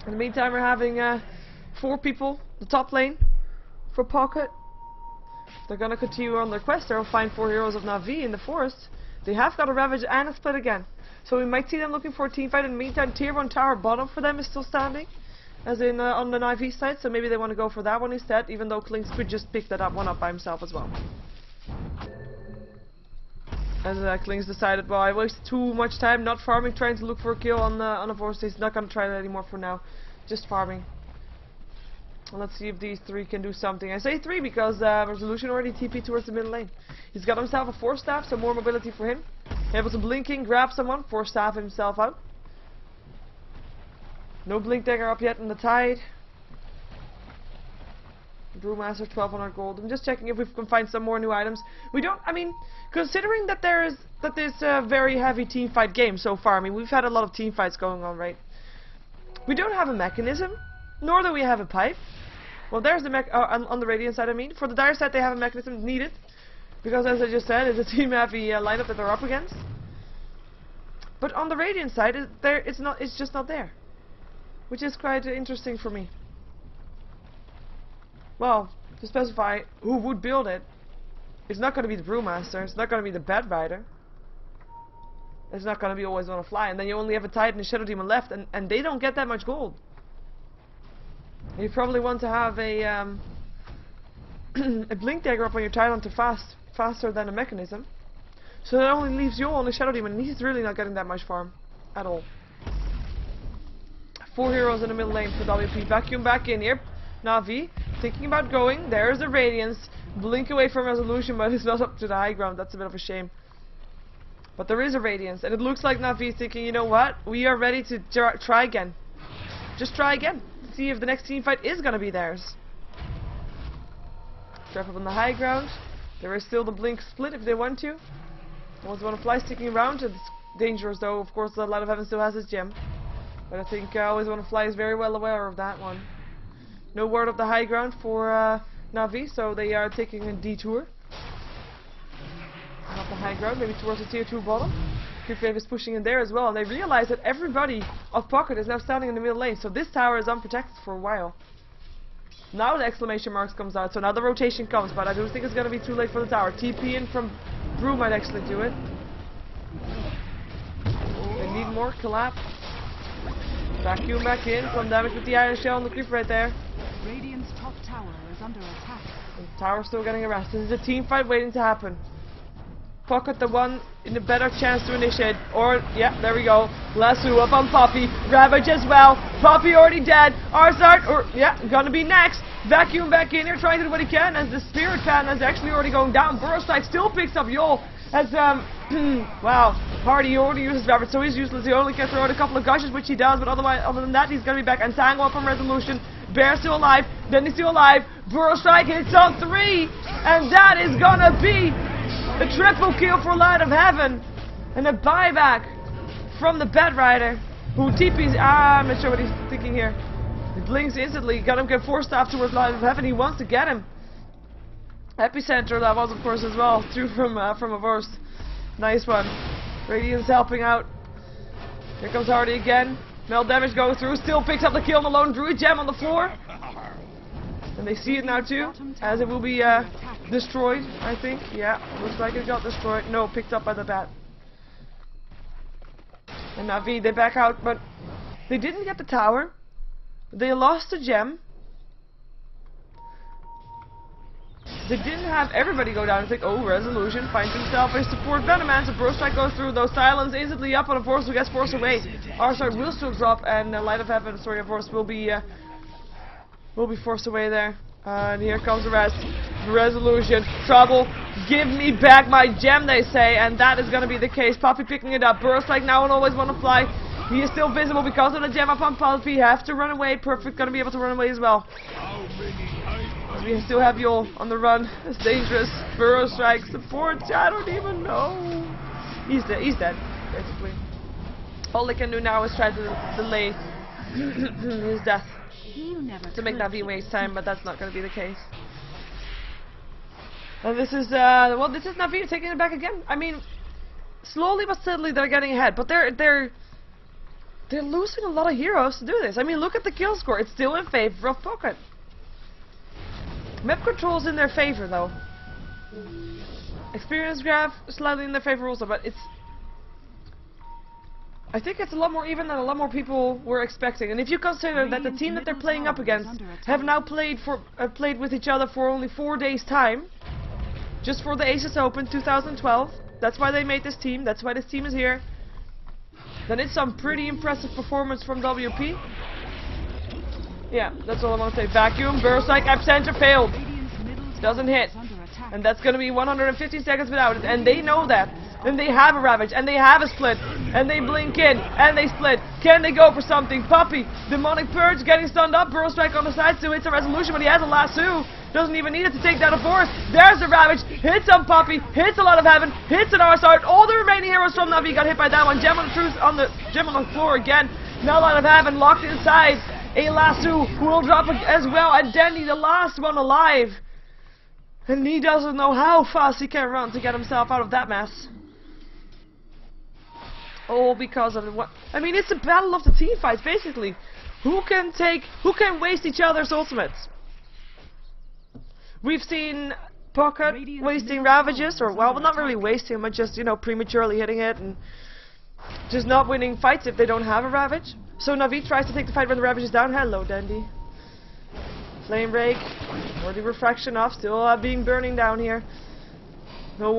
In the meantime, we're having 4 people, the top lane, for Pocket. They're gonna continue on their quest. They'll find 4 heroes of Na'Vi in the forest. They have got a Ravage and a Split again. So we might see them looking for a team fight. In the meantime, tier 1 tower bottom for them is still standing, as in on the Na'Vi side. So maybe they want to go for that one instead, even though Clinks could just pick that one up by himself as well. As Clinks decided, well, I wasted too much time not farming, trying to look for a kill on a force. He's not going to try that anymore for now. Just farming. Well, let's see if these 3 can do something. I say 3 because Resolution already TP towards the middle lane. He's got himself a Force Staff, so more mobility for him. Able to blink in, grab someone, Force Staff himself out. No Blink Dagger up yet in the Tide. Brewmaster, 1200 gold. I'm just checking if we can find some more new items. We don't, I mean, considering that there's a very heavy team fight game so far. I mean, we've had a lot of team fights going on, right? We don't have a mechanism, nor do we have a pipe. Well, there's the on the Radiant side, I mean. For the Dire side, they have a mechanism needed, because as I just said, it's a team heavy lineup that they're up against. But on the Radiant side, it's just not there, which is quite interesting for me. Well, to specify who would build it, it's not going to be the Brewmaster, it's not going to be the Bad Rider, it's not going to be Always Wanna Fly, and then you only have a Titan and Shadow Demon left, and they don't get that much gold. You probably want to have a a Blink Dagger up on your Titan to faster than a mechanism. So that only leaves you on the Shadow Demon, and he's really not getting that much farm at all. 4 heroes in the middle lane for WP. Vacuum back in here. Na'Vi thinking about going. There's the Radiance. Blink away from Resolution, but it's not up to the high ground. That's a bit of a shame. But there is a Radiance, and it looks like Na'Vi is thinking, you know what? We are ready to try again. Just try again. See if the next team fight is gonna be theirs. Trap up on the high ground. There is still the Blink Split if they want to. Always Wanna Fly sticking around. It's dangerous though. Of course, the Light of Heaven still has his gem. But I think Always Wanna Fly is very well aware of that one. No word of the high ground for Na'Vi, so they are taking a detour. Not the high ground, maybe towards the tier 2 bottom. Creepwave is pushing in there as well, and they realize that everybody of Pocket is now standing in the middle lane, so this tower is unprotected for a while. Now the exclamation marks comes out, so now the rotation comes, but I do think it's going to be too late for the tower. TP in from Brew might actually do it. They need more collapse. Vacuum back in, some damage with the Iron Shell on the creep right there. Radiant's top tower is under attack. The tower's still getting harassed. This is a team fight waiting to happen. Pocket the one in a better chance to initiate. Or, yeah, there we go. Lasso up on Poppy. Ravage as well. Poppy already dead. Arzard, or, yeah, gonna be next. Vacuum back in here, trying to do what he can, as the Spirit Cannon is actually already going down. Burrow Strike still picks up Yol. As, wow, Hardy already uses Ravage, so he's useless. He only can throw out a couple of gushes, which he does, but otherwise, other than that, he's gonna be back. And Tango up on Resolution. Bear still alive. Then he's still alive. Burrow Strike hits on 3. And that is gonna be a triple kill for Light of Heaven. And a buyback from the Bed Rider, who TP's, I'm not sure what he's thinking here. He blinks instantly, got him get 4-staff towards Light of Heaven, he wants to get him. Epicenter that was of course as well, through from a verse. Nice one. Radiant's helping out. Here comes Hardy again. Melt damage going through, still picks up the kill on the lone druid gem on the floor. And they see it now too, as it will be destroyed, I think. Yeah, looks like it got destroyed. No, picked up by the bat. And Navi, they back out, but they didn't get the tower. They lost the gem. They didn't have everybody go down and think, oh, Resolution finds himself a support Venoman, so Burrow Strike goes through, though Silence instantly up on a Force who gets forced away. Arsart will still drop, and Light of Heaven, sorry, of course, will be forced away there. And here comes the rest. Resolution. Trouble. Give me back my gem, they say, and that is going to be the case. Poppy picking it up. Burrow Strike now will always want to fly. He is still visible because of the gem up on Poppy. Have to run away. Perfect going to be able to run away as well. We still have Yol on the run. It's dangerous. Burrow Strike support. I don't even know. He's dead. He's dead, basically. All they can do now is try to delay his death to make Navi waste time, but that's not going to be the case. And this is well, this is Navi taking it back again. I mean, slowly but steadily they're getting ahead, but they're losing a lot of heroes to do this. I mean, look at the kill score. It's still in favor of Pocket. Map control's in their favor though. Experience graph slightly in their favor also, but I think it's a lot more even than a lot more people were expecting. And if you consider that the team that they're playing up against have now played with each other for only 4 days time, just for the ASUS Open 2012. That's why they made this team. That's why this team is here. Then it's some pretty impressive performance from WP. Yeah, that's all I want to say. Vacuum, Burrow Strike, Epicenter failed. Doesn't hit. And that's going to be 150 seconds without it. And they know that. And they have a Ravage. And they have a split. And they blink in. And they split. Can they go for something? Poppy, Demonic Purge getting stunned up. Burrow Strike on the side. Still hits a Resolution, but he has a lasso. Doesn't even need it to take down a force. There's the Ravage. Hits on Poppy. Hits a lot of Heaven. Hits an Arsart. All the remaining heroes from Navi got hit by that one. Gem on the floor again. Now Light of Heaven locked inside. A lasso will drop as well. And Danny, the last one alive. And he doesn't know how fast he can run to get himself out of that mess. All because of what? I mean, it's a battle of the team fights, basically. Who can waste each other's ultimates? We've seen Pocket wasting Ravages, or well, not really wasting, but just, you know, prematurely hitting it and just not winning fights if they don't have a Ravage. So Navi tries to take the fight when the Ravage is down. Hello, Dandy. Flame Rake, already refraction off, still being burning down here. No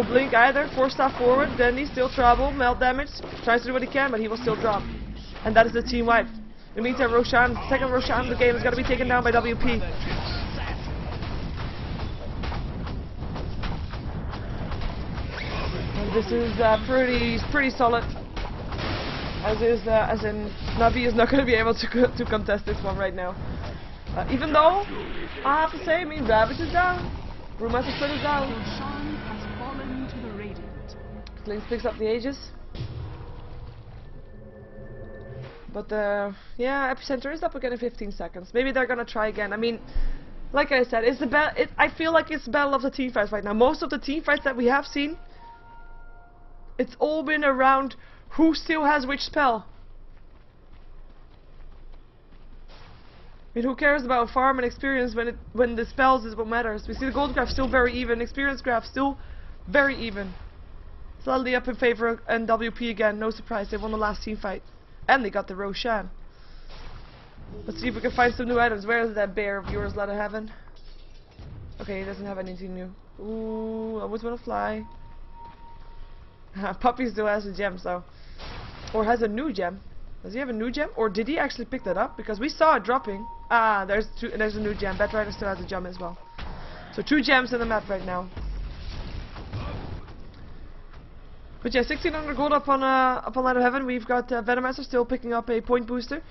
blink either. 4-staff forward. Dandy still trouble. Melt damage. Tries to do what he can, but he will still drop. And that is the team wipe. In the meantime, Roshan, second Roshan of the game, is going to be taken down by WP. And this is pretty solid. As in Navi is not going to be able to contest this one right now. Even though I have to say, I mean, Ravage is down. Brewmaster Split is down. Lynx picks up the Aegis. But yeah, Epicenter is up again in 15 seconds. Maybe they're gonna try again. I mean, like I said, it's the I feel like it's the battle of the team fights right now. Most of the team fights that we have seen, it's all been around who still has which spell. I mean, who cares about farm and experience when the spells is what matters? We see the gold graph still very even, experience graph still very even. Slightly up in favor of NWP again, no surprise, they won the last team fight. And they got the Roshan. Let's see if we can find some new items. Where is that bear of yours, Let of Heaven? Okay, he doesn't have anything new. Ooh, I always want to fly. Puppy still has a gem, so. Or has a new gem. Does he have a new gem? Or did he actually pick that up? Because we saw it dropping. Ah, there's a new gem. Batrider still has a gem as well. So 2 gems in the map right now. But yeah, 1600 gold up on Light of Heaven. We've got Venomancer still picking up a point booster.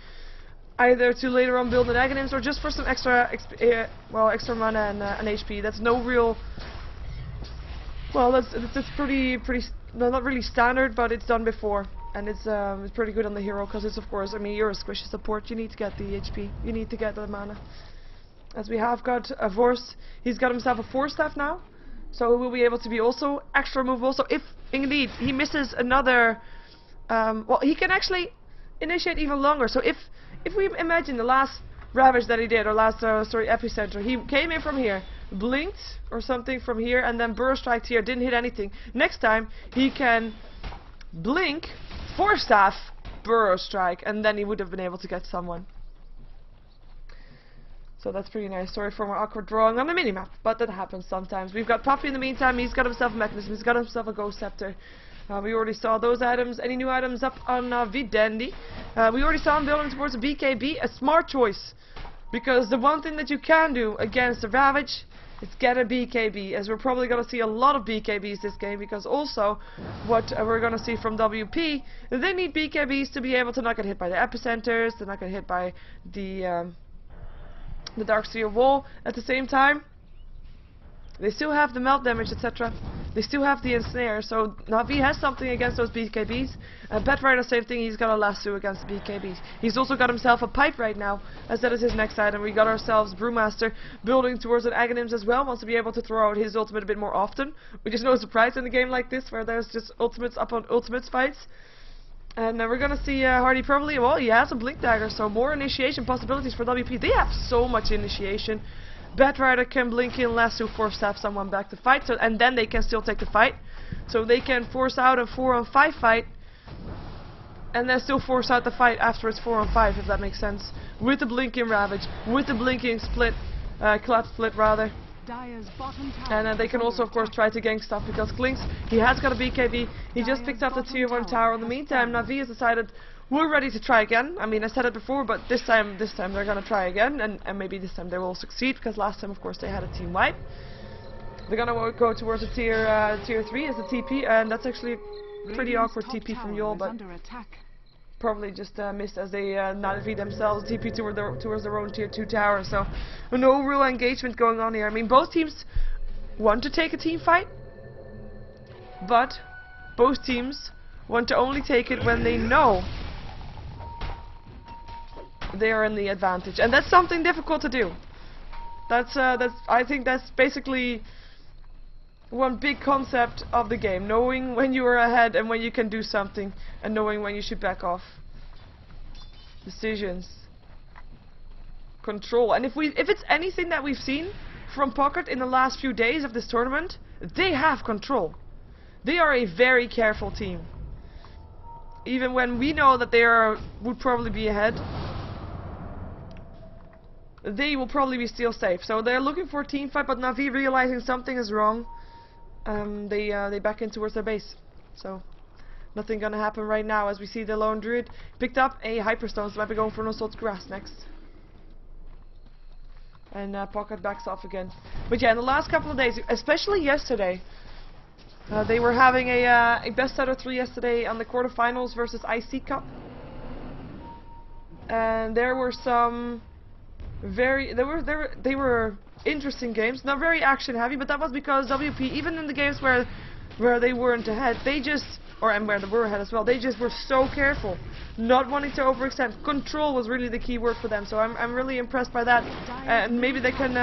Either to later on build an Aghanims or just for some extra extra mana and HP. That's no real... Well, that's pretty no, not really standard, but it's done before. And it's pretty good on the hero, because it's, of course, I mean, you're a squishy support, you need to get the HP, you need to get the mana. As we have got a Vorst, he's got himself a 4-staff now, so he will be able to be also extra movable. So if, indeed, he misses another, well, he can actually initiate even longer. So if we imagine the last Ravage that he did, or last, Epicenter, he came in from here, blinked, or something from here, and then burst striked here, didn't hit anything. Next time, he can blink, 4-staff, burrow strike, and then he would have been able to get someone. So that's pretty nice. Sorry for my awkward drawing on the minimap, but that happens sometimes. We've got Puppy in the meantime. He's got himself a mechanism. He's got himself a Ghost Scepter. We already saw those items. Any new items up on Videndi? We already saw him building towards a BKB. A smart choice, because the one thing that you can do against the Ravage is get a BKB, as we're probably going to see a lot of BKBs this game, because also what we're going to see from WP, they need BKBs to be able to not get hit by the epicenters, to not get hit by the Darkseer wall. At the same time, they still have the melt damage, etc. They still have the ensnare, so Na'Vi has something against those BKBs. Batrider, same thing, he's got a lasso against BKBs. He's also got himself a pipe right now, as that is his next item. We got ourselves Brewmaster building towards an Aghanims as well, wants to be able to throw out his ultimate a bit more often, which is no surprise in a game like this, where there's just ultimates up on ultimates fights. And we're gonna see Hardy probably, well, he has a Blink Dagger, so more initiation possibilities for WP. They have so much initiation. Batrider can blink in lasso, force-staff someone back to fight, so, and then they can still take the fight. So they can force out a 4-on-5 fight, and then still force out the fight after it's 4-on-5, if that makes sense. With the blinking Ravage, with the blinking split, collapse split rather. And they can also, of course, try to gank stuff, because Klinks, he has got a BKB, he just picked up the tier 1 tower. In the meantime, Na'Vi has decided, we're ready to try again. I mean, I said it before, but this time they're gonna try again, and maybe this time they will succeed, because last time, of course, they had a team wipe. They're gonna go towards a tier 3 as a TP, and that's actually a pretty awkward TP from Yol, but probably just missed, as they Na'Vi themselves TP towards their own tier 2 tower. So no real engagement going on here. I mean, both teams want to take a team fight, but both teams want to only take it when they know they are in the advantage, and that's something difficult to do. I think that's basically one big concept of the game, knowing when you are ahead and when you can do something, and knowing when you should back off. Decisions, control, and if it's anything that we've seen from Pocket in the last few days of this tournament, they have control. They are a very careful team. Even when we know that they would probably be ahead, they will probably be still safe. So they're looking for a team fight, but Na'Vi, realizing something is wrong, they back in towards their base. So nothing gonna happen right now, as we see the lone druid picked up a hyperstone, so might be going for an assault grass next. And Pocket backs off again. But yeah, in the last couple of days, especially yesterday, they were having a best out of 3 yesterday on the quarterfinals versus IC Cup, and there were some they were interesting games, not very action heavy, but that was because WP, even in the games where they weren't ahead, and where they were ahead as well, they just were so careful, not wanting to overextend. Control was really the key word for them, so I'm really impressed by that, and maybe they can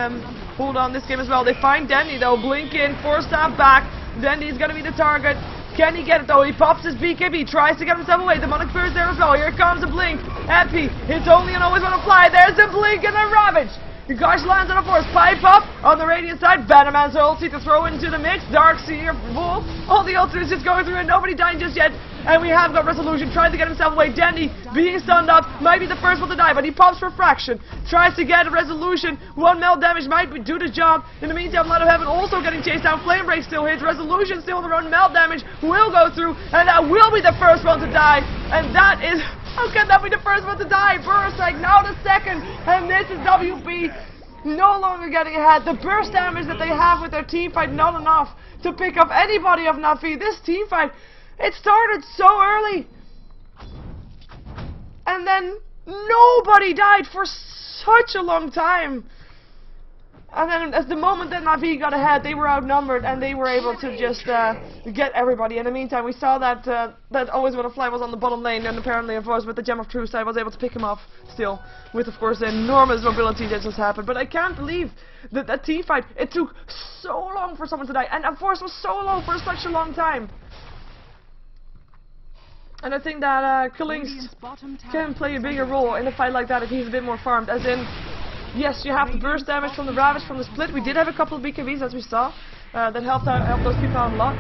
hold on this game as well. They find Dandy though, blink in, 4-staff back, Dandy's gonna be the target. Can he get it though? He pops his BKB, tries to get himself away. Demonic Fear is there as well. Here comes a blink. Epi, it's only and always gonna fly. There's a blink and a Ravage. The gosh lands on a force. Pipe up on the radiant side. Venomancer ulti to throw into the mix. Darkseer, Wolf. All the ultimates just going through and nobody dying just yet. And we have got Resolution trying to get himself away. Dandy being stunned up, might be the first one to die, but he pops for a fraction. Tries to get a Resolution. 1 melt damage might do the job. In the meantime, Light of Heaven also getting chased down. Flame Break still hits. Resolution still on the run. Melt damage will go through, and that will be the first one to die. And that is... How can that be the first one to die? Burst like now the second, and this is WP no longer getting ahead. The burst damage that they have with their team fight not enough to pick up anybody of Na'Vi. This team fight, it started so early, and then nobody died for such a long time. And then as the moment that Na'Vi got ahead, they were outnumbered and they were able to just get everybody. In the meantime, we saw that that Always Wanna Fly was on the bottom lane, and apparently, of course, with the Gem of Truth, I was able to pick him off still, with, of course, the enormous mobility that just happened. But I can't believe that that team fight, it took so long for someone to die, and of course was so low for such a long time. And I think that Killings can play a bigger role in a fight like that if he's a bit more farmed, as in... Yes, you have the burst damage from the Ravage from the split. We did have a couple of BKBs, as we saw, that helped those people out a lot.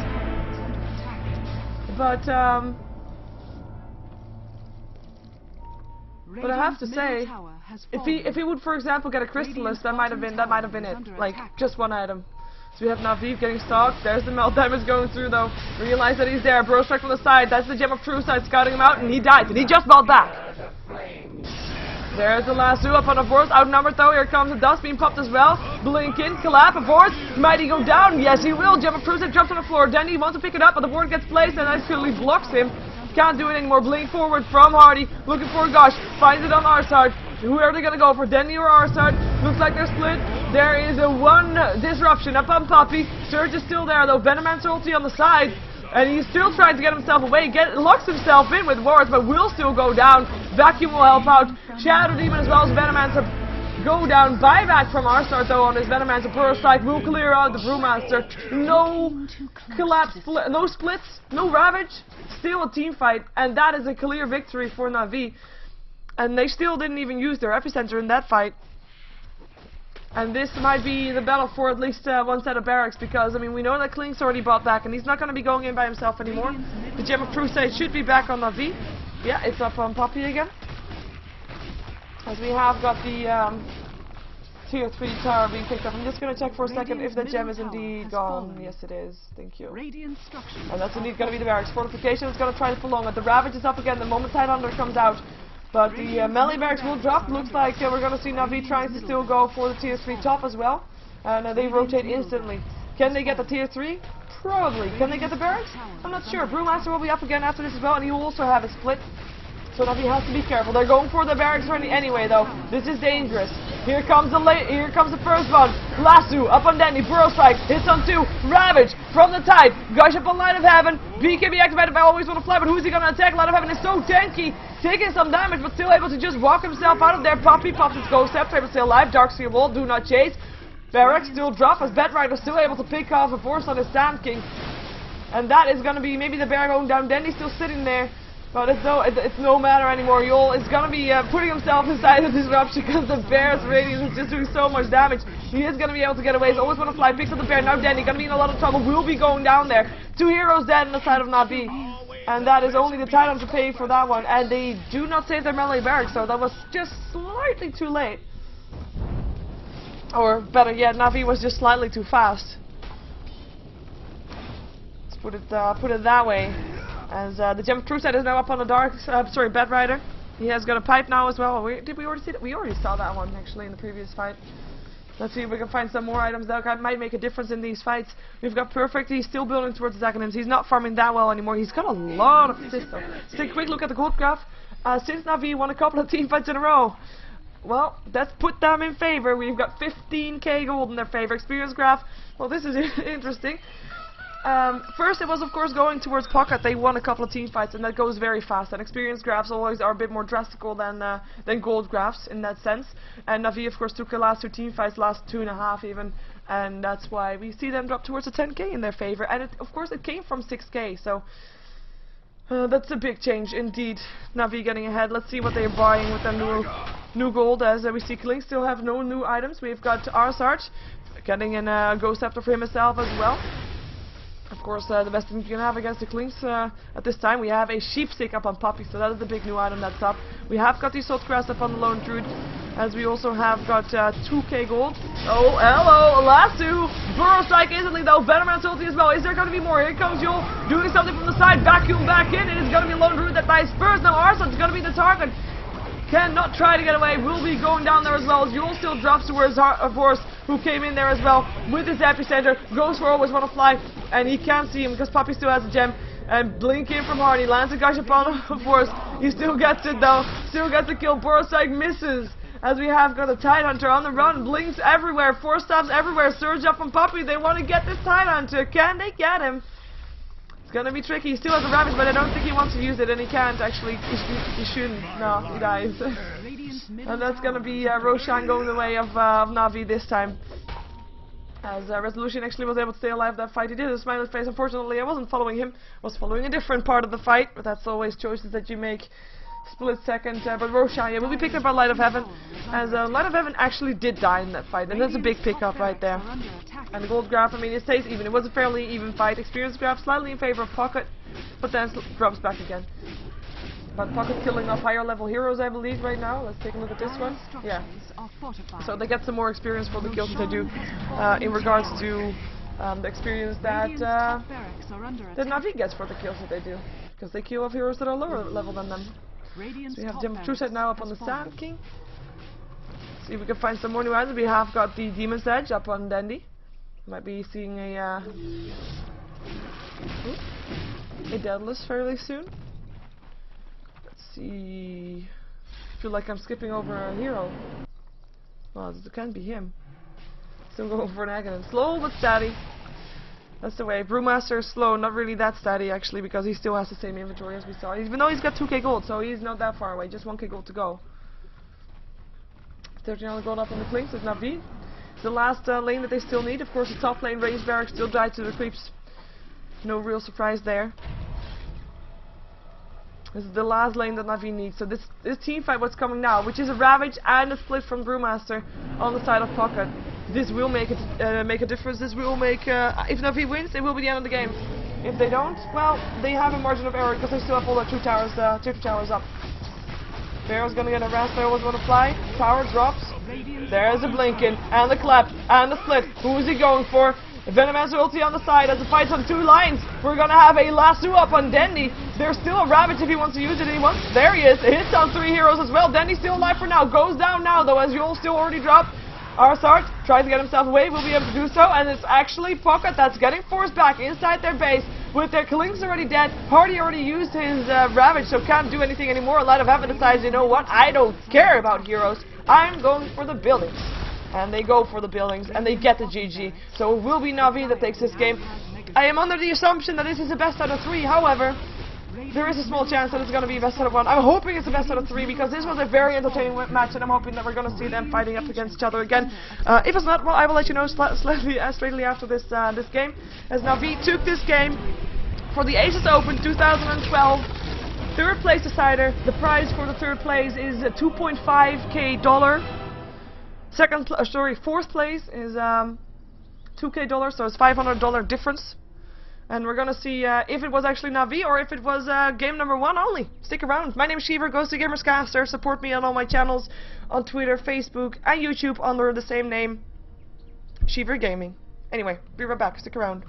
But I have to say, if he would, for example, get a Crystalist, that might have been it. Like just one item. So we have Na'Vi getting stalked. There's the melt damage going through, though. Realize that he's there. Bro strike from the side. That's the Gem of True side scouting him out, and he died. And he just melt back. There's the last two up on the board. Outnumbered though. Here comes the dust being popped as well. Blink in, collapse, aboard. Might he go down? Yes, he will. Gem of Truth drops on the floor. Then he wants to pick it up, but the board gets placed and actually blocks him. Can't do it anymore. Blink forward from Hardy. Looking for Gosh. Finds it on our side. Who are they going to go for? Denny or our side? Looks like they're split. There is a one disruption up on Poppy. Surge is still there though. Venomman's ulti on the side. And he's still trying to get himself away, locks himself in with wards, but will still go down. Vacuum will help out. Shadow Demon as well as Venomancer go down. Buyback from our start though on his Venomancer. Burst Strike will clear out the Brewmaster. No collapse, no splits, no Ravage. Still a team fight, and that is a clear victory for Na'Vi. And they still didn't even use their epicenter in that fight. And this might be the battle for at least one set of barracks, because, I mean, we know that Klink's already bought back, and he's not going to be going in by himself anymore. The Gem of Crusade should be back on Na'Vi. Yeah, it's up on Poppy again. As we have got the Tier 3 tower being picked up. I'm just going to check for a second if the gem is indeed gone. Yes, it is. Thank you. And that's indeed going to be the barracks. Fortification is going to try to prolong it. The Ravage is up again the moment Tidehunter comes out. But the melee barracks will drop. Looks like we're going to see Na'Vi trying to still go for the Tier 3 top as well. And they rotate instantly. Can they get the Tier 3? Probably. Can they get the barracks? I'm not sure. Brewmaster will be up again after this as well, and he will also have a split. So Na'Vi has to be careful. They're going for the barracks anyway, though. This is dangerous. Here comes the first one. Lasso up on Danny. Burrow strike. Hits on 2. Ravage from the Tide. Gush up on Light of Heaven. BKB activated by Always Wanna Fly, but who's he going to attack? Light of Heaven is so tanky. Taking some damage, but still able to just walk himself out of there. Poppy pops his Ghost Scepter, but still alive. Darkseer Wall, do not chase. Barracks still drop as Bedrider still able to pick off a force on his Sand King. And that is going to be maybe the bear going down. Danny still sitting there. But it's no matter anymore. Yol is going to be putting himself inside of disruption because the bear's radius is just doing so much damage. He is going to be able to get away. He's Always Wanna Fly, picks up the bear. Now Danny going to be in a lot of trouble. Will be going down there. 2 heroes dead on the side of Na'Vi. And that is only the Titan to pay for that one. And they do not save their melee barracks, so that was just slightly too late. Or better yet, Na'Vi was just slightly too fast. Let's put it that way. As the Gem of True set is now up on the Bedrider. He has got a pipe now as well. Did we already see that? We already saw that one actually in the previous fight. Let's see if we can find some more items that might make a difference in these fights. We've got Perfect. He's still building towards his acronyms. He's not farming that well anymore. He's got a lot of assists though. Let's take a quick look at the gold graph. Since Na'Vi won a couple of team fights in a row, well, that's put them in favor. We've got 15k gold in their favor. Experience graph. Well, this is interesting. First it was of course going towards Pocket. They won a couple of team fights and that goes very fast, and experience graphs always are a bit more drastical than gold graphs in that sense. And Na'Vi of course took the last 2 team fights, last 2.5 even, and that's why we see them drop towards a 10k in their favor. And of course it came from 6k, so that's a big change indeed. Na'Vi getting ahead. Let's see what they're buying with their new gold, as we see Klink still have no new items. We've got Arsart getting in a Ghost Scepter for himself as well. Of course, the best thing you can have against the Klings at this time, we have a sheep stick up on Poppy, so that is the big new item that's up. We have got the Salt Grass up on the Lone Druid, as we also have got 2k gold. Oh, hello, Lasso! Burrow Strike instantly though, Venomance ulti as well. Is there going to be more? Here comes Yule, doing something from the side, vacuum back in. It is going to be Lone Druid that dies first. Now Arsen's going to be the target. Cannot try to get away, will be going down there as well. As Yule still drops towards Horse, who came in there as well with his epicenter. Goes for always want to fly, and he can't see him because Poppy still has a gem. And blink in from Hardy, lands a gush upon of Horse. He still gets it though, still gets the kill. Borosite misses. As we have got a Tidehunter on the run, blinks everywhere, 4 stabs everywhere. Surge up from Poppy, they want to get this Tidehunter. Can they get him? It's gonna be tricky. He still has a Ravage, but I don't think he wants to use it, and he can't actually. He shouldn't. No, he dies. And that's gonna be Roshan going the way of Na'Vi this time. As Resolution actually was able to stay alive that fight. He did a smiley face. Unfortunately, I wasn't following him. I was following a different part of the fight, but that's always choices that you make. Split second, but Roshan, yeah, will be picked up by Light of Heaven, as Light of Heaven actually did die in that fight, and that's a big pickup right there. And the gold graph, I mean, it stays even. It was a fairly even fight. Experience graph slightly in favor of Pocket, but then drops back again. But Pocket killing off higher level heroes, I believe, right now. Let's take a look at this one. Yeah. So they get some more experience for the kills that they do, in regards to the experience that Na'Vi gets for the kills that they do, because they kill off heroes that are lower level than them. So we have Jump True Set now up on the Sand King. See if we can find some more new items. We have got the Demon's Edge up on Dandy. Might be seeing a Deadless fairly soon. Let's see. I feel like I'm skipping over a hero. Well, it can be him. Still going for an Aghanim. Slow but steady. That's the way. Brewmaster is slow, not really that steady actually, because he still has the same inventory as we saw. Even though he's got 2k gold, so he's not that far away. Just 1k gold to go. 1300 gold up on the Klings. It's Na'Vi. The last lane that they still need. Of course, the top lane, Range Barracks, still died to the creeps. No real surprise there. This is the last lane that Na'Vi needs. So this team fight, what's coming now, which is a Ravage and a split from Brewmaster on the side of Pocket. This will make a difference. This will make, if Na'Vi wins, it will be the end of the game. If they don't, well, they have a margin of error because they still have all their two towers up. Pharaoh's gonna get a rest. I always want to fly. Tower drops. There's a Blinken and the clap and the split. Who is he going for? Venomance ulti on the side as it fights on 2 lines. We're gonna have a lasso up on Dendy. There's still a Ravage if he wants to use it. There he is. It hits on 3 heroes as well. Dendy's still alive for now. Goes down now though, as Yule still already dropped. Arsart tries to get himself away, will be able to do so, and it's actually Pocket that's getting forced back inside their base with their Klings already dead. Hardy already used his Ravage, so can't do anything anymore. Light of Heaven decides, you know what, I don't care about heroes, I'm going for the buildings. And they go for the buildings, and they get the GG. So it will be Na'Vi that takes this game. I am under the assumption that this is the best out of 3, however, there is a small chance that it's going to be best out of 1. I'm hoping it's the best out of 3 because this was a very entertaining match, and I'm hoping that we're going to see them fighting up against each other again. If it's not, well, I will let you know straightly after this game, as Na'Vi took this game for the ASUS Open 2012 third place decider. The prize for the third place is $2.5k. Fourth place is $2k, so it's $500 difference. And we're gonna see if it was actually Na'Vi or if it was game number 1 only. Stick around. My name is Sheever, Goes to Gamerscaster. Support me on all my channels on Twitter, Facebook, and YouTube under the same name, SheeverGaming. Anyway, be right back. Stick around.